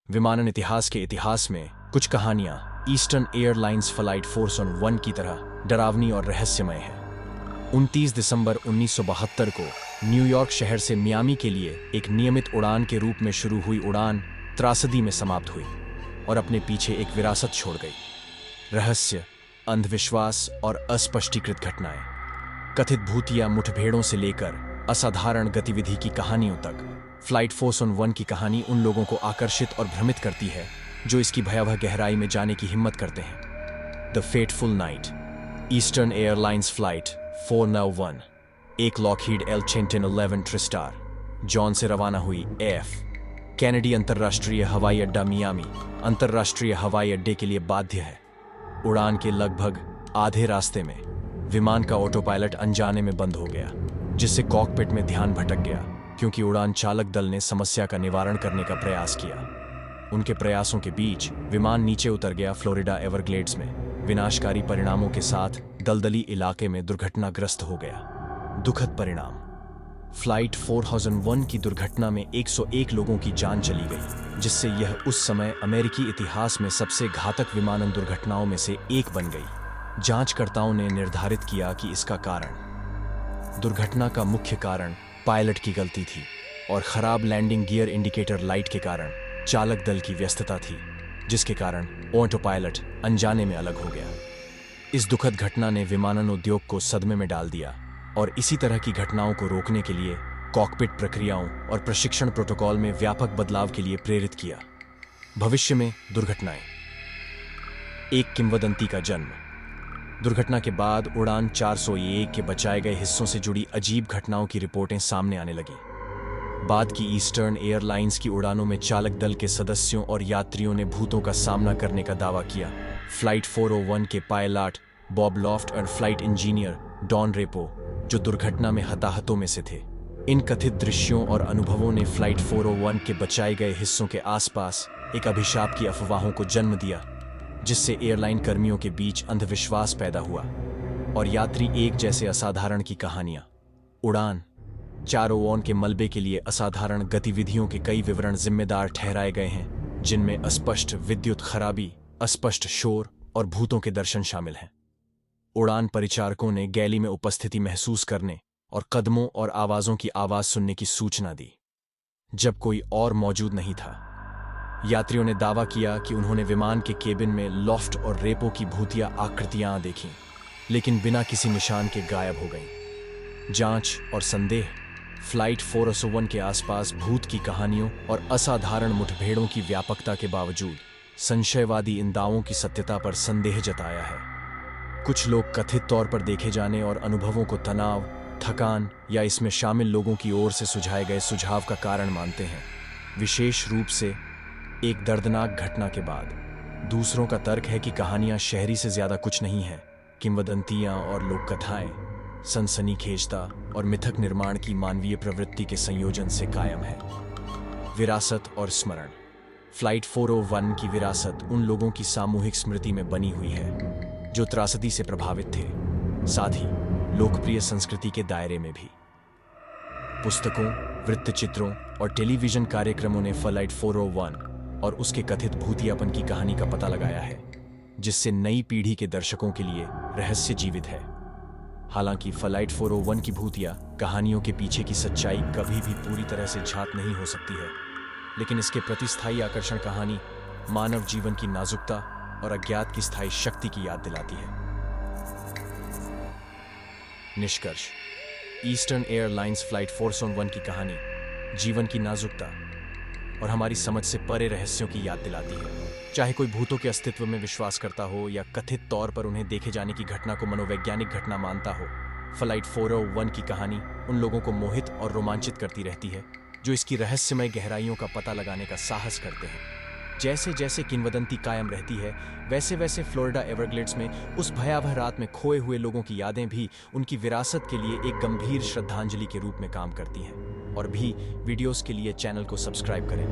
विमानन इतिहास के इतिहास में कुछ कहानियां ईस्टर्न एयरलाइंस फ्लाइट 401 की तरह डरावनी और रहस्यमय हैं। 29 दिसंबर 1972 को न्यूयॉर्क शहर से मियामी के लिए एक नियमित उड़ान के रूप में शुरू हुई उड़ान त्रासदी में समाप्त हुई और अपने पीछे एक विरासत छोड़ गई। रहस्य, अंधविश्वास और अस्पष्टीकृत घटनाएं, कथित भूतिया मुठभेड़ों से लेकर असाधारण गतिविधि की कहानियों तक, फ्लाइट 401 की कहानी उन लोगों को आकर्षित और भ्रमित करती है जो इसकी भयावह गहराई में जाने की हिम्मत करते हैं। The fateful night, eastern airlines flight 401 एक लॉकहीड L-11 ट्रिस्टार जॉन से रवाना हुई AF कैनेडी अंतर्राष्ट्रीय हवाई अड्डा मियामी अंतर्राष्ट्रीय हवाई अड्डे के लिए बाध्य है। उड़ान के लगभग आधे रास्ते में विमान का ऑटो पायलट अनजाने में बंद हो गया, जिससे कॉकपिट में ध्यान भटक गया क्योंकि उड़ान चालक दल ने समस्या का निवारण करने का प्रयास किया। उनके प्रयासों के बीच विमान नीचे उतर गया फ्लोरिडा एवरग्लेड्स में। विनाशकारी परिणामों के साथ दलदली इलाके में दुर्घटनाग्रस्त हो गया। दुखद परिणाम, फ्लाइट 401 की दुर्घटना में 101 लोगों की जान चली गई, जिससे यह उस समय अमेरिकी इतिहास में सबसे घातक विमानन दुर्घटनाओं में से एक बन गई। जांचकर्ताओं ने निर्धारित किया कि इसका कारण, दुर्घटना का मुख्य कारण पायलट की गलती थी और खराब लैंडिंग गियर इंडिकेटर लाइट के कारण चालक दल की व्यस्तता थी, जिसके कारण ऑटो पायलट अनजाने में अलग हो गया। इस दुखद घटना ने विमानन उद्योग को सदमे में डाल दिया और इसी तरह की घटनाओं को रोकने के लिए कॉकपिट प्रक्रियाओं और प्रशिक्षण प्रोटोकॉल में व्यापक बदलाव के लिए प्रेरित किया। भविष्य में दुर्घटनाएं, एक किंवदंती का जन्म। दुर्घटना के बाद उड़ान 401 के बचाए गए हिस्सों से जुड़ी अजीब घटनाओं की रिपोर्टें सामने आने लगी। बाद की ईस्टर्न एयरलाइंस की उड़ानों में चालक दल के सदस्यों और यात्रियों ने भूतों का सामना करने का दावा किया। फ्लाइट 401 के पायलट बॉब लॉफ्ट और फ्लाइट इंजीनियर डॉन रेपो, जो दुर्घटना में हताहतों में से थे। इन कथित दृश्यों और अनुभवों ने फ्लाइट 401 के बचाए गए हिस्सों के आसपास एक अभिशाप की अफवाहों को जन्म दिया, जिससे एयरलाइन कर्मियों के बीच अंधविश्वास पैदा हुआ और यात्री एक जैसे असाधारण की कहानियां। उड़ान 401 के मलबे के लिए असाधारण गतिविधियों के कई विवरण जिम्मेदार ठहराए गए हैं, जिनमें अस्पष्ट विद्युत खराबी, अस्पष्ट शोर और भूतों के दर्शन शामिल हैं। उड़ान परिचारकों ने गैली में उपस्थिति महसूस करने और कदमों और आवाजों की आवाज सुनने की सूचना दी, जब कोई और मौजूद नहीं था। यात्रियों ने दावा किया कि उन्होंने विमान के केबिन में लॉफ्ट और रेपो की भूतिया आकृतियां देखीं, लेकिन बिना किसी निशान के गायब हो गईं। जांच और संदेह, फ्लाइट 401 के आसपास भूत की कहानियों और असाधारण मुठभेड़ों की व्यापकता के बावजूद संशयवादी इन दावों की सत्यता पर संदेह जताया है। कुछ लोग कथित तौर पर देखे जाने और अनुभवों को तनाव, थकान या इसमें शामिल लोगों की ओर से सुझाए गए सुझाव का कारण मानते हैं, विशेष रूप से एक दर्दनाक घटना के बाद। दूसरों का तर्क है कि कहानियां शहरी से ज्यादा कुछ नहीं है। किंवदंतियां और लोक कथाएं सनसनीखेजता और मिथक निर्माण की मानवीय प्रवृत्ति के संयोजन से कायम है। विरासत और स्मरण, फ्लाइट 401 की विरासत उन लोगों की सामूहिक स्मृति में बनी हुई है जो त्रासदी से प्रभावित थे, साथ ही लोकप्रिय संस्कृति के दायरे में भी। पुस्तकों, वृत्तचित्रों और टेलीविजन कार्यक्रमों ने फ्लाइट 401 और उसके कथित भूतियापन की कहानी का पता लगाया है, जिससे नई पीढ़ी के दर्शकों के लिए रहस्य जीवित है। हालांकि फ्लाइट 401 की भूतिया कहानियों के पीछे की सच्चाई कभी भी पूरी तरह से झात नहीं हो सकती है, लेकिन इसके प्रतिस्थायी आकर्षण कहानी मानव जीवन की नाजुकता और अज्ञात की स्थायी शक्ति की याद दिलाती है। निष्कर्ष, ईस्टर्न एयरलाइंस फ्लाइट 401 की कहानी जीवन की नाजुकता और हमारी समझ से परे रहस्यों की याद दिलाती है। चाहे कोई भूतों के अस्तित्व में विश्वास करता हो या कथित तौर पर उन्हें देखे जाने की घटना को मनोवैज्ञानिक घटना मानता हो, फ्लाइट 401 की कहानी उन लोगों को मोहित और रोमांचित करती रहती है जो इसकी रहस्यमय गहराइयों का पता लगाने का साहस करते हैं। जैसे जैसे किंवदंती कायम रहती है, वैसे वैसे फ्लोरिडा एवरग्लेड्स में उस भयावह रात में खोए हुए लोगों की यादें भी उनकी विरासत के लिए एक गंभीर श्रद्धांजलि के रूप में काम करती हैं। और भी वीडियोस के लिए चैनल को सब्सक्राइब करें।